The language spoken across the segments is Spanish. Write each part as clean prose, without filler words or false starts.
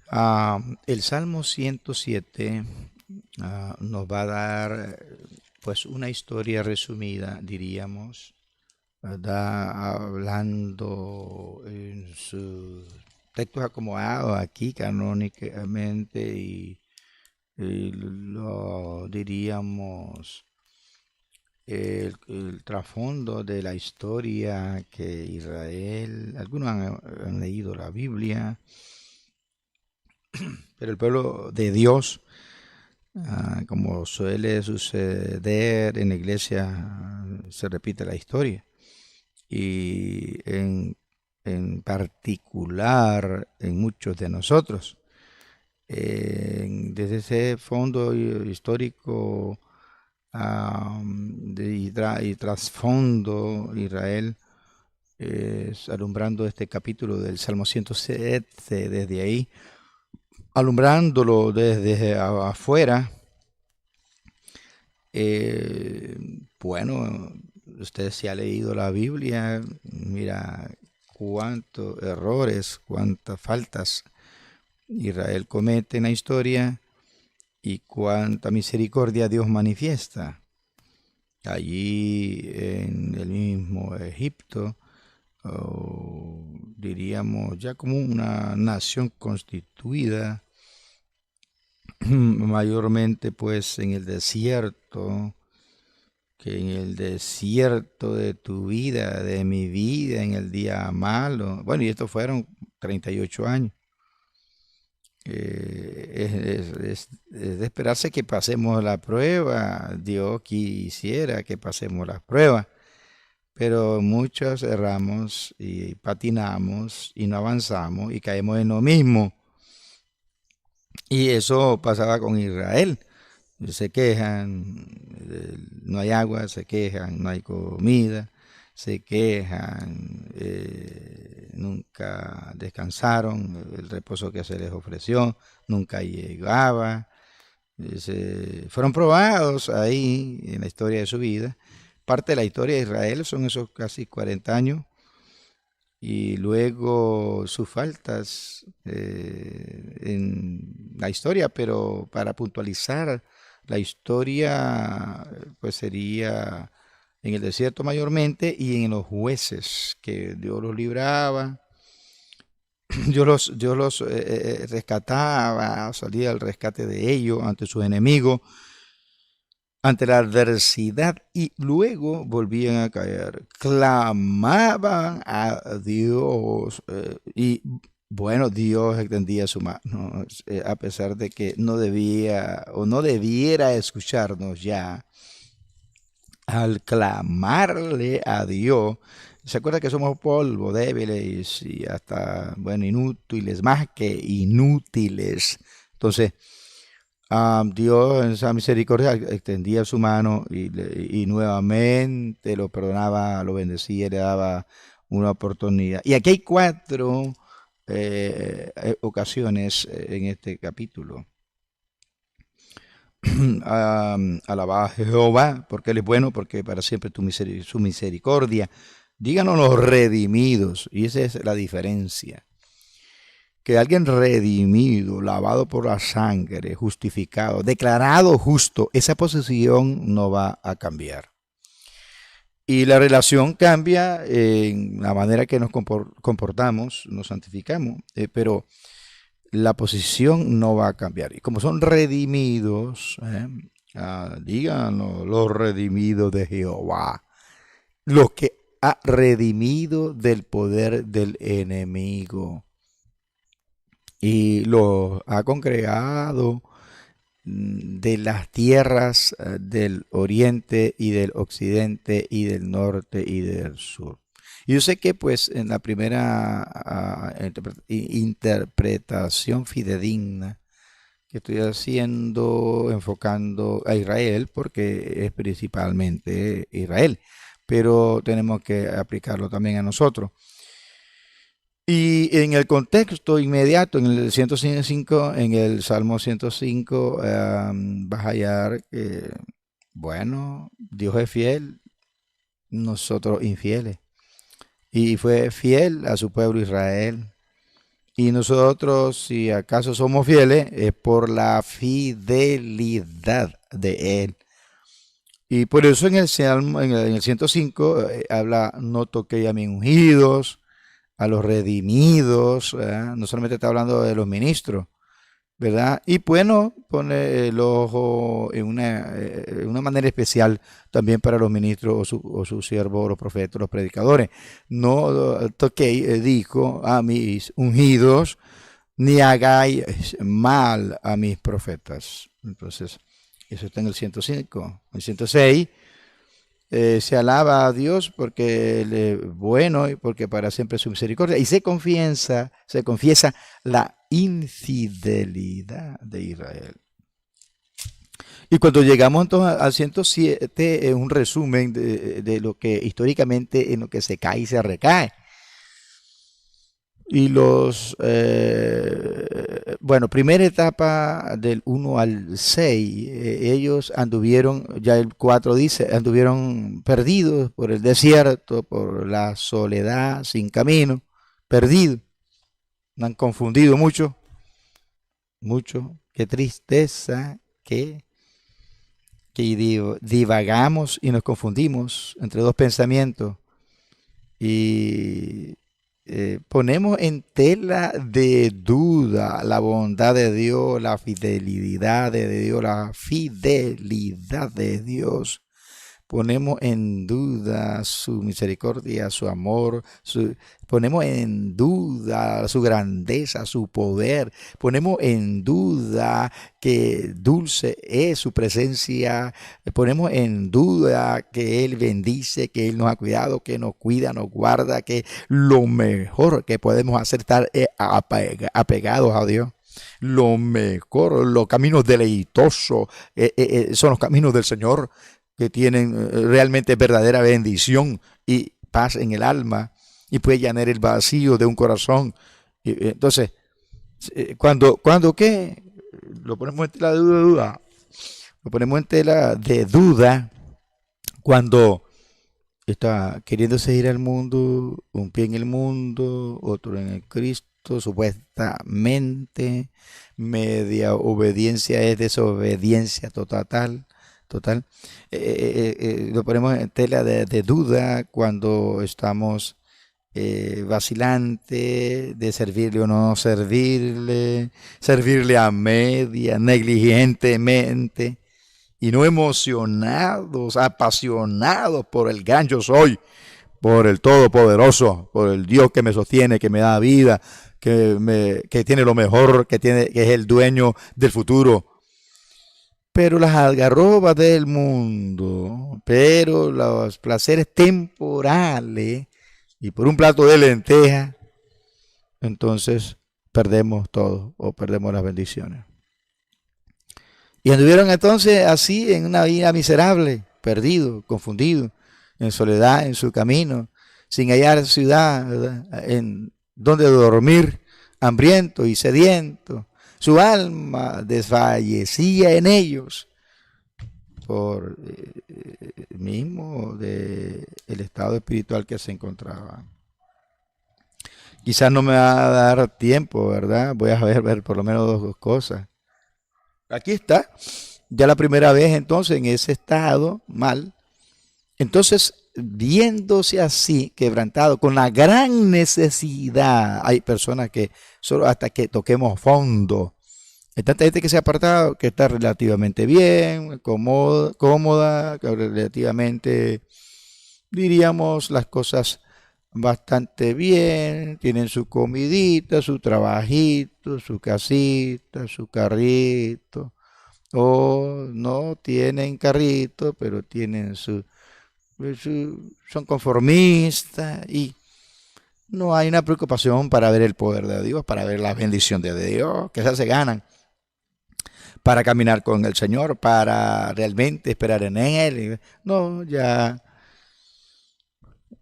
El Salmo 107 nos va a dar pues una historia resumida, diríamos, ¿verdad? Hablando en sus textos acomodados aquí canónicamente y lo diríamos el trasfondo de la historia que Israel, algunos han leído la Biblia, pero el pueblo de Dios, como suele suceder en la iglesia, se repite la historia. Y en particular en muchos de nosotros. Desde ese fondo histórico y trasfondo, Israel alumbrando este capítulo del Salmo 107, desde ahí, alumbrándolo desde afuera. Eh, bueno, usted se ha leído la Biblia, mira cuántos errores, cuántas faltas Israel comete en la historia y cuánta misericordia Dios manifiesta. Allí en el mismo Egipto, diríamos ya como una nación constituida, mayormente pues en el desierto, que en el desierto de tu vida, de mi vida, en el día malo. Bueno, y estos fueron 38 años. Es de esperarse que pasemos la prueba. Dios quisiera que pasemos la prueba, pero muchos erramos y patinamos y no avanzamos y caemos en lo mismo. Y eso pasaba con Israel. Se quejan, no hay agua, se quejan, no hay comida, se quejan, nunca descansaron, el reposo que se les ofreció nunca llegaba. Fueron probados ahí en la historia de su vida. Parte de la historia de Israel son esos casi 40 años y luego sus faltas en la historia, pero para puntualizar la historia, pues sería en el desierto mayormente y en los jueces, que Dios los libraba, Dios los rescataba, salía al rescate de ellos ante sus enemigos, ante la adversidad y luego volvían a caer. Clamaban a Dios y bueno, Dios extendía su mano, a pesar de que no debía o no debiera escucharnos ya. Al clamarle a Dios, se acuerda que somos polvo, débiles y hasta, bueno, inútiles, más que inútiles. Entonces, Dios en esa misericordia extendía su mano y nuevamente lo perdonaba, lo bendecía, le daba una oportunidad. Y aquí hay cuatro ocasiones en este capítulo. Alabad a Jehová, porque Él es bueno, porque para siempre su misericordia. Díganos los redimidos, y esa es la diferencia. Que alguien redimido, lavado por la sangre, justificado, declarado justo, esa posición no va a cambiar. Y la relación cambia en la manera que nos comportamos, nos santificamos, pero la posición no va a cambiar. Y como son redimidos, díganlo, los redimidos de Jehová, los que ha redimido del poder del enemigo y los ha congregado de las tierras del oriente y del occidente y del norte y del sur. Y yo sé que pues en la primera interpretación fidedigna que estoy haciendo, enfocando a Israel, porque es principalmente Israel, pero tenemos que aplicarlo también a nosotros. Y en el contexto inmediato, en el 105, en el Salmo 105, vas a hallar que, bueno, Dios es fiel, nosotros infieles. Y fue fiel a su pueblo Israel. Y nosotros, si acaso somos fieles, es por la fidelidad de Él. Y por eso en el Salmo, en el 105, habla, no toquéis a mis ungidos, a los redimidos, ¿verdad? No solamente está hablando de los ministros, ¿verdad? Y bueno, pone el ojo en una manera especial también para los ministros o sus siervos, los profetas, los predicadores. No toquéis, dijo, a mis ungidos, ni hagáis mal a mis profetas. Entonces, eso está en el 105. En el 106 se alaba a Dios porque Él es bueno y porque para siempre es su misericordia. Y se confiesa la infidelidad de Israel. Y cuando llegamos entonces al 107 es un resumen de lo que históricamente en lo que se cae y se recae. Y bueno, primera etapa del 1 al 6, ellos anduvieron, ya el 4 dice, anduvieron perdidos por el desierto, por la soledad, sin camino, perdidos. Han confundido mucho, mucho. Qué tristeza que divagamos y nos confundimos entre dos pensamientos y ponemos en tela de duda la bondad de Dios, la fidelidad de Dios, la fidelidad de Dios. Ponemos en duda su misericordia, su amor, ponemos en duda su grandeza, su poder, ponemos en duda que dulce es su presencia, ponemos en duda que Él bendice, que Él nos ha cuidado, que nos cuida, nos guarda, que lo mejor que podemos hacer es estar apegados a Dios. Lo mejor, los caminos deleitosos son los caminos del Señor, que tienen realmente verdadera bendición y paz en el alma y puede llenar el vacío de un corazón. Entonces, cuando ¿qué? Lo ponemos en tela de duda. Lo ponemos en tela de duda cuando está queriéndose ir al mundo, un pie en el mundo, otro en el Cristo, supuestamente. Media obediencia es desobediencia total. Lo ponemos en tela de duda cuando estamos vacilante de servirle o no servirle a media, negligentemente, y no emocionados, apasionados por el gran yo soy, por el Todopoderoso, por el Dios que me sostiene, que me da vida, que tiene lo mejor, que es el dueño del futuro. Pero las algarrobas del mundo, pero los placeres temporales y por un plato de lenteja, entonces perdemos todo o perdemos las bendiciones. Y anduvieron entonces así en una vida miserable, perdido, confundido, en soledad en su camino, sin hallar ciudad, ¿verdad?, en donde dormir, hambriento y sediento. Su alma desfallecía en ellos por mismo el estado espiritual que se encontraba. Quizás no me va a dar tiempo, ¿verdad? Voy a ver por lo menos dos cosas. Aquí está, ya la primera vez entonces en ese estado mal. Entonces, viéndose así, quebrantado, con la gran necesidad, hay personas que solo hasta que toquemos fondo. Hay tanta gente que se ha apartado, que está relativamente bien, cómoda, que relativamente, diríamos, las cosas bastante bien, tienen su comidita, su trabajito, su casita, su carrito, o no tienen carrito, pero tienen son conformistas y no hay una preocupación para ver el poder de Dios, para ver la bendición de Dios, que esas se ganan para caminar con el Señor, para realmente esperar en Él. No, ya.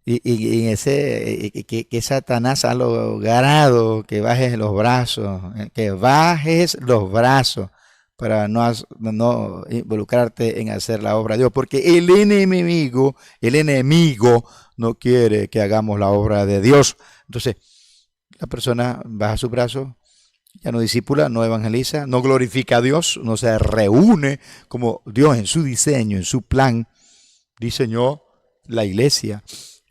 Y que Satanás ha logrado que bajes los brazos, para no involucrarte en hacer la obra de Dios, porque el enemigo no quiere que hagamos la obra de Dios. Entonces, La persona baja su brazo, ya no discípula, no evangeliza, no glorifica a Dios, no se reúne como Dios en su diseño, en su plan, diseñó la iglesia,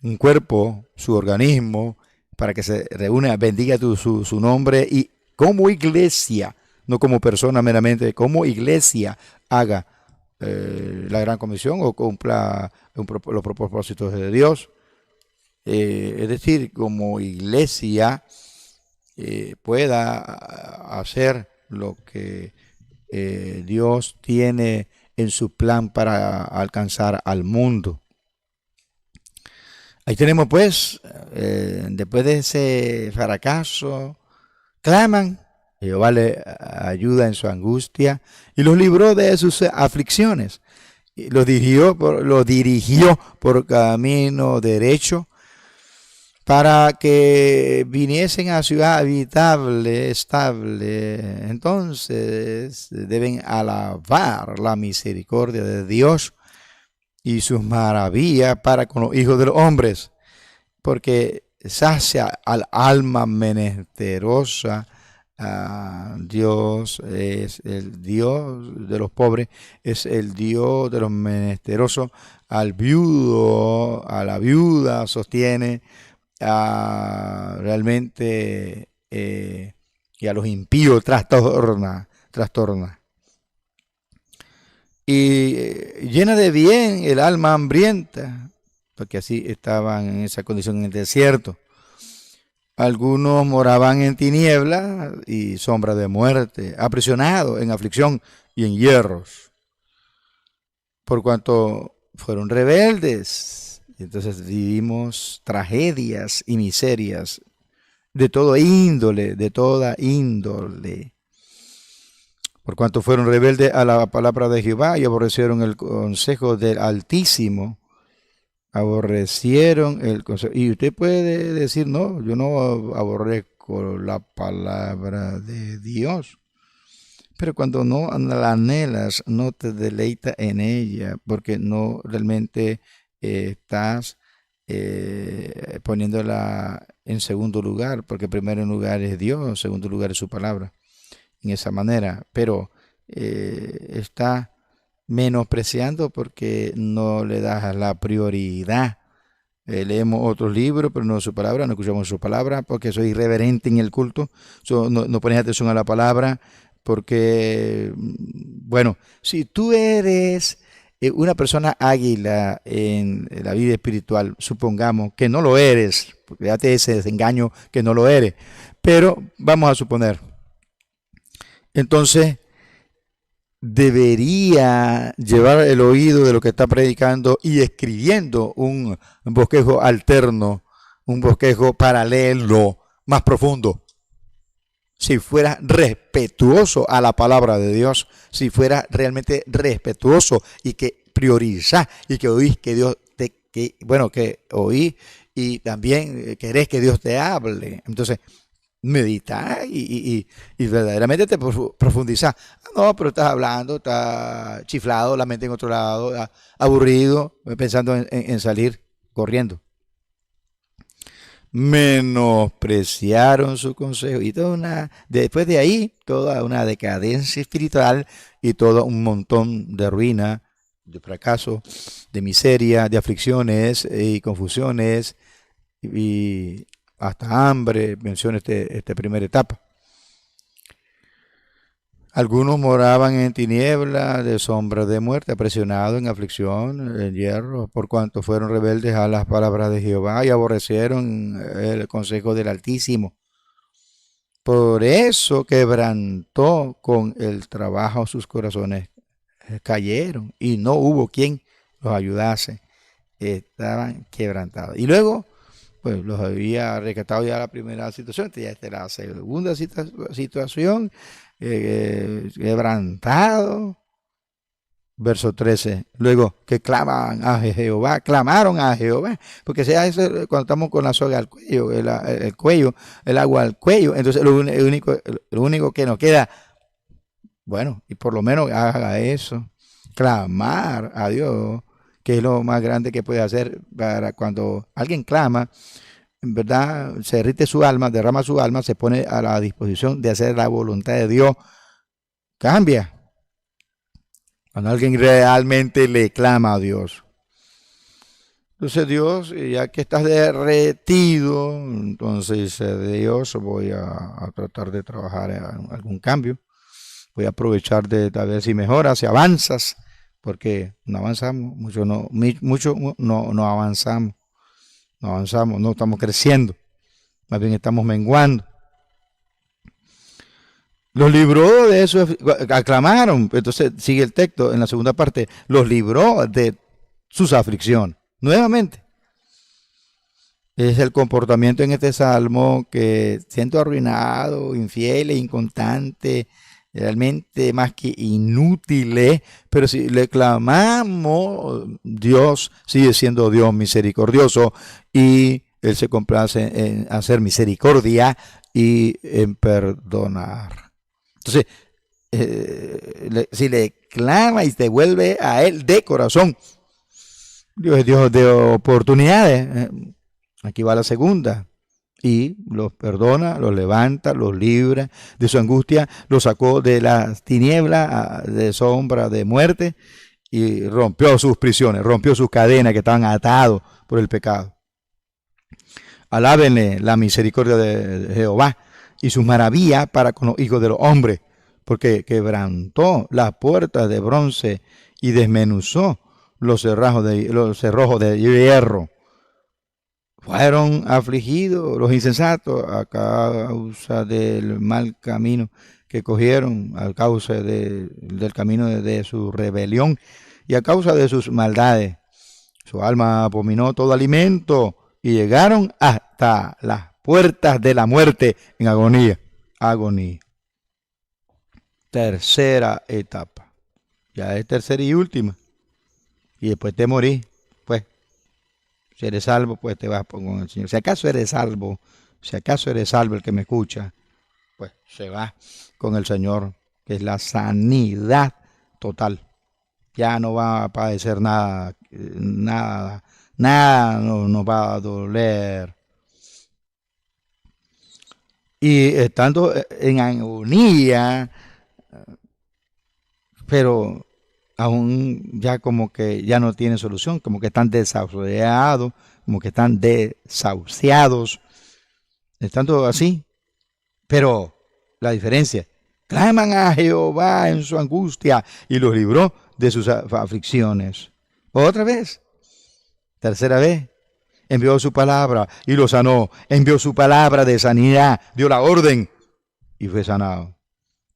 un cuerpo, su organismo, para que se reúna, bendiga su nombre y como iglesia, no como persona meramente, como iglesia haga la gran comisión o cumpla los propósitos de Dios. Es decir, como iglesia pueda hacer lo que Dios tiene en su plan para alcanzar al mundo. Ahí tenemos pues, después de ese fracaso, claman, Jehová le ayuda en su angustia y los libró de sus aflicciones. Y los dirigió por camino derecho para que viniesen a ciudad habitable, estable. Entonces deben alabar la misericordia de Dios y sus maravillas para con los hijos de los hombres, porque sacia al alma menesterosa. Dios es el Dios de los pobres, es el Dios de los menesterosos. Al viudo, a la viuda sostiene, realmente, y a los impíos trastorna. Y llena de bien el alma hambrienta, porque así estaban en esa condición en el desierto. Algunos moraban en tinieblas y sombra de muerte, aprisionados en aflicción y en hierros, por cuanto fueron rebeldes. Entonces vivimos tragedias y miserias de toda índole. Por cuanto fueron rebeldes a la palabra de Jehová y aborrecieron el consejo del Altísimo. Aborrecieron el consejo. Y usted puede decir, no, yo no aborrezco la palabra de Dios. Pero cuando no la anhelas, no te deleitas en ella, porque no realmente estás poniéndola en segundo lugar, porque primero en lugar es Dios, en segundo lugar es su palabra, en esa manera. Pero está menospreciando porque no le das la prioridad. Leemos otros libros, pero no su palabra, no escuchamos su palabra, porque soy irreverente en el culto, no pones atención a la palabra, porque, bueno, si tú eres una persona águila en la vida espiritual, supongamos que no lo eres, porque ya te ese desengaño que no lo eres, pero vamos a suponer, entonces debería llevar el oído de lo que está predicando y escribiendo un bosquejo alterno, un bosquejo paralelo, más profundo. Si fuera respetuoso a la palabra de Dios, si fuera realmente respetuoso y que prioriza y que oís que Dios que oí y también querés que Dios te hable. Entonces, medita y verdaderamente te profundiza. No, pero estás hablando, estás chiflado, la mente en otro lado, aburrido, pensando en salir corriendo. Menospreciaron su consejo y después de ahí, toda una decadencia espiritual y todo un montón de ruina, de fracaso, de miseria, de aflicciones y confusiones y hasta hambre, menciona esta primera etapa. Algunos moraban en tinieblas de sombra de muerte, apresionados en aflicción, en hierro, por cuanto fueron rebeldes a las palabras de Jehová y aborrecieron el consejo del Altísimo. Por eso quebrantó con el trabajo sus corazones, cayeron y no hubo quien los ayudase, estaban quebrantados. Y luego, pues los había rescatado ya la primera situación, ya esta es la segunda situación, quebrantado. Verso 13. Luego, que claman a Jehová, clamaron a Jehová, porque sea eso cuando estamos con la soga al cuello, el cuello, el agua al cuello, entonces lo único que nos queda, bueno, y por lo menos haga eso, clamar a Dios, que es lo más grande que puede hacer para cuando alguien clama. en verdad se derrite su alma, derrama su alma, se pone a la disposición de hacer la voluntad de Dios, cambia. Cuando alguien realmente le clama a Dios. Entonces Dios, ya que estás derretido, entonces dice, Dios, voy a tratar de trabajar en algún cambio. Voy a aprovechar de ver si mejoras, si avanzas, porque no avanzamos, mucho no avanzamos, no estamos creciendo, más bien estamos menguando. Los libró de eso, aclamaron, entonces sigue el texto en la segunda parte, los libró de sus aflicciones, nuevamente. Es el comportamiento en este salmo que siento arruinado, infiel e inconstante, realmente más que inútiles, pero si le clamamos, Dios sigue siendo Dios misericordioso y Él se complace en hacer misericordia y en perdonar. Entonces, si le clama y te vuelve a Él de corazón, Dios es Dios de oportunidades. Aquí va la segunda. Y los perdona, los levanta, los libra de su angustia, los sacó de las tinieblas, de sombra, de muerte, y rompió sus prisiones, rompió sus cadenas que estaban atados por el pecado. Alábenle la misericordia de Jehová y sus maravillas para con los hijos de los hombres, porque quebrantó las puertas de bronce y desmenuzó los cerrojos de hierro. Fueron afligidos los insensatos a causa del mal camino que cogieron, a causa del camino de su rebelión y a causa de sus maldades. Su alma abominó todo alimento y llegaron hasta las puertas de la muerte en agonía. Agonía. Tercera etapa. Ya es tercera y última. Y después te morís. Pues, si eres salvo, pues te vas con el Señor. Si acaso eres salvo el que me escucha, pues se va con el Señor, que es la sanidad total. Ya no va a padecer nada no nos va a doler. Y estando en agonía, pero aún ya como que ya no tiene solución, como que están desahuciados, estando así. Pero la diferencia, claman a Jehová en su angustia y los libró de sus aflicciones. Otra vez, tercera vez, envió su palabra y lo sanó, envió su palabra de sanidad, dio la orden y fue sanado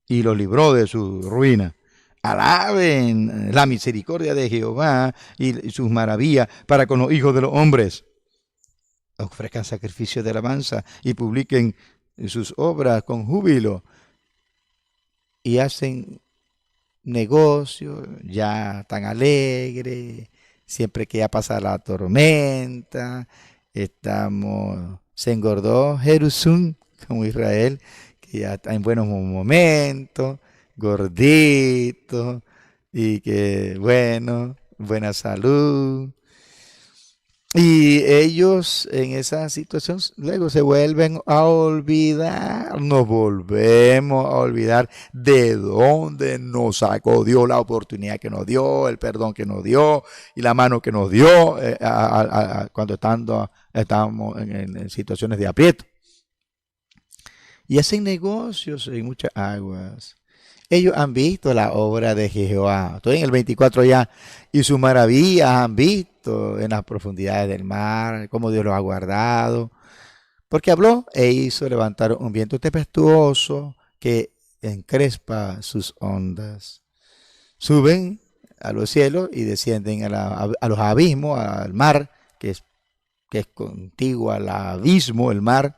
y lo libró de su ruina. Alaben la misericordia de Jehová y sus maravillas para con los hijos de los hombres. Ofrezcan sacrificio de alabanza y publiquen sus obras con júbilo. Y hacen negocio ya tan alegre, siempre que ya pasa la tormenta, se engordó Jerusalén como Israel, que ya está en buenos momentos, gordito, y que buena salud. Y ellos en esa situación luego se vuelven a olvidar, nos volvemos a olvidar de dónde nos sacó Dios, la oportunidad que nos dio, el perdón que nos dio y la mano que nos dio cuando estábamos en situaciones de aprieto. Y hacen negocios en muchas aguas. Ellos han visto la obra de Jehová. Estoy en el 24 ya. Y sus maravillas han visto en las profundidades del mar, cómo Dios los ha guardado. Porque habló e hizo levantar un viento tempestuoso que encrespa sus ondas. Suben a los cielos y descienden a los abismos, al mar, que es contiguo al abismo, el mar.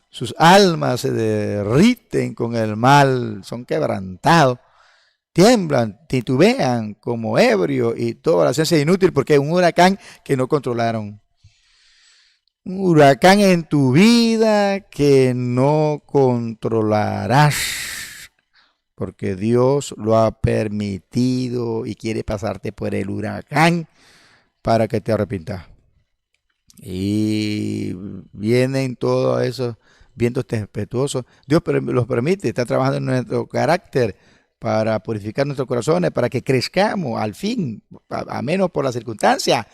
Sus almas se derriten con el mal, son quebrantados, tiemblan, titubean como ebrios y toda la ciencia es inútil porque es un huracán que no controlaron. Un huracán en tu vida que no controlarás porque Dios lo ha permitido y quiere pasarte por el huracán para que te arrepientas. y vienen todos esos vientos tempestuosos. Dios los permite, está trabajando en nuestro carácter para purificar nuestros corazones, para que crezcamos al fin, a menos por las circunstancias,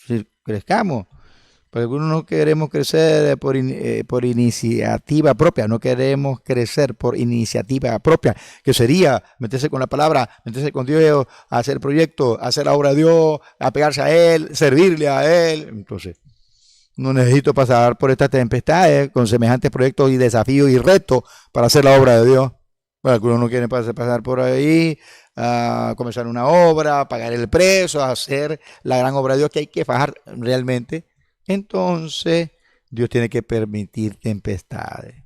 si crezcamos. Porque algunos no queremos crecer por iniciativa propia, no queremos crecer por iniciativa propia, que sería meterse con la palabra, meterse con Dios, hacer proyectos, hacer la obra de Dios, apegarse a Él, servirle a Él. Entonces, no necesito pasar por estas tempestades con semejantes proyectos y desafíos y retos para hacer la obra de Dios. Bueno, algunos no quieren pasar por ahí, a comenzar una obra, pagar el precio, hacer la gran obra de Dios que hay que fajar realmente. Entonces, Dios tiene que permitir tempestades.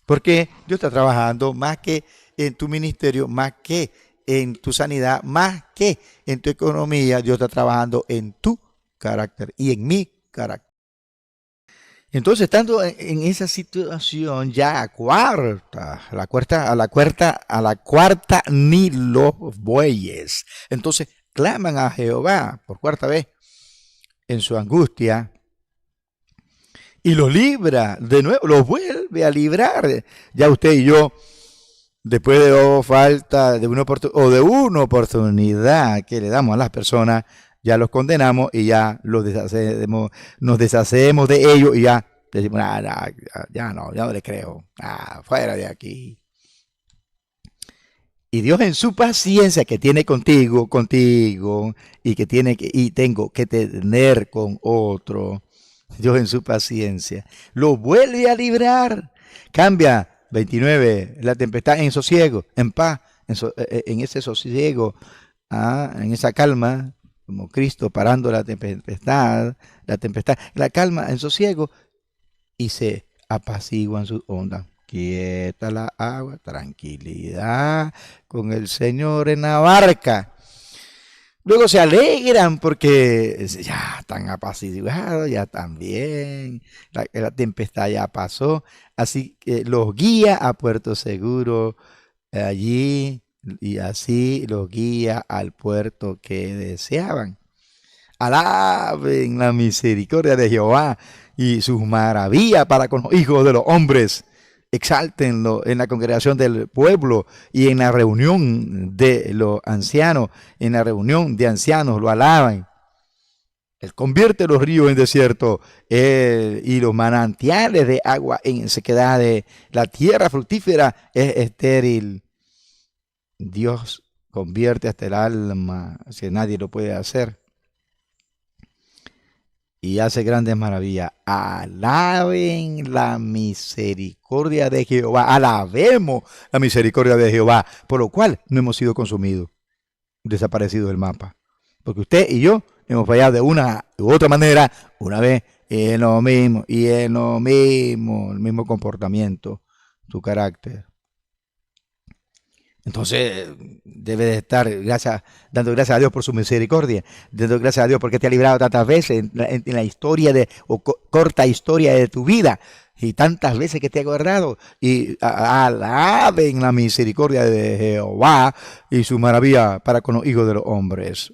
Porque Dios está trabajando más que en tu ministerio, más que en tu sanidad, más que en tu economía. Dios está trabajando en tu carácter y en mi carácter. Entonces, estando en esa situación, ya a la cuarta ni los bueyes. Entonces, claman a Jehová por cuarta vez en su angustia y los libra de nuevo, los vuelve a librar. Ya usted y yo, después de falta de una oportunidad que le damos a las personas, ya los condenamos y ya los deshacemos, nos deshacemos de ellos y ya decimos, ya no le creo, fuera de aquí. Y Dios en su paciencia que tiene contigo, y que tengo que tener con otro, Dios en su paciencia lo vuelve a librar. Cambia 29, la tempestad en sosiego, en paz, en ese sosiego, en esa calma, como Cristo parando la tempestad, la calma en sosiego y se apaciguan sus ondas. Quieta la agua, tranquilidad con el Señor en la barca. Luego se alegran porque ya están apaciguados, ya están bien, la tempestad ya pasó, así que los guía a puerto seguro allí y así los guía al puerto que deseaban. Alaben la misericordia de Jehová y sus maravillas para con los hijos de los hombres. Exáltenlo en la congregación del pueblo y en la reunión de los ancianos, en la reunión de ancianos lo alaban. Él convierte los ríos en desierto y los manantiales de agua en sequedades. La tierra fructífera es estéril. Dios convierte hasta el alma, si nadie lo puede hacer. Y hace grandes maravillas. Alaben la misericordia de Jehová. Alabemos la misericordia de Jehová, por lo cual no hemos sido consumidos, desaparecidos del mapa. Porque usted y yo hemos fallado de una u otra manera, una vez, en lo mismo, el mismo comportamiento, su carácter. Entonces debe de estar dando gracias a Dios por su misericordia, dando gracias a Dios porque te ha librado tantas veces en la historia corta historia de tu vida y tantas veces que te ha guardado. Y alaben la misericordia de Jehová y su maravilla para con los hijos de los hombres.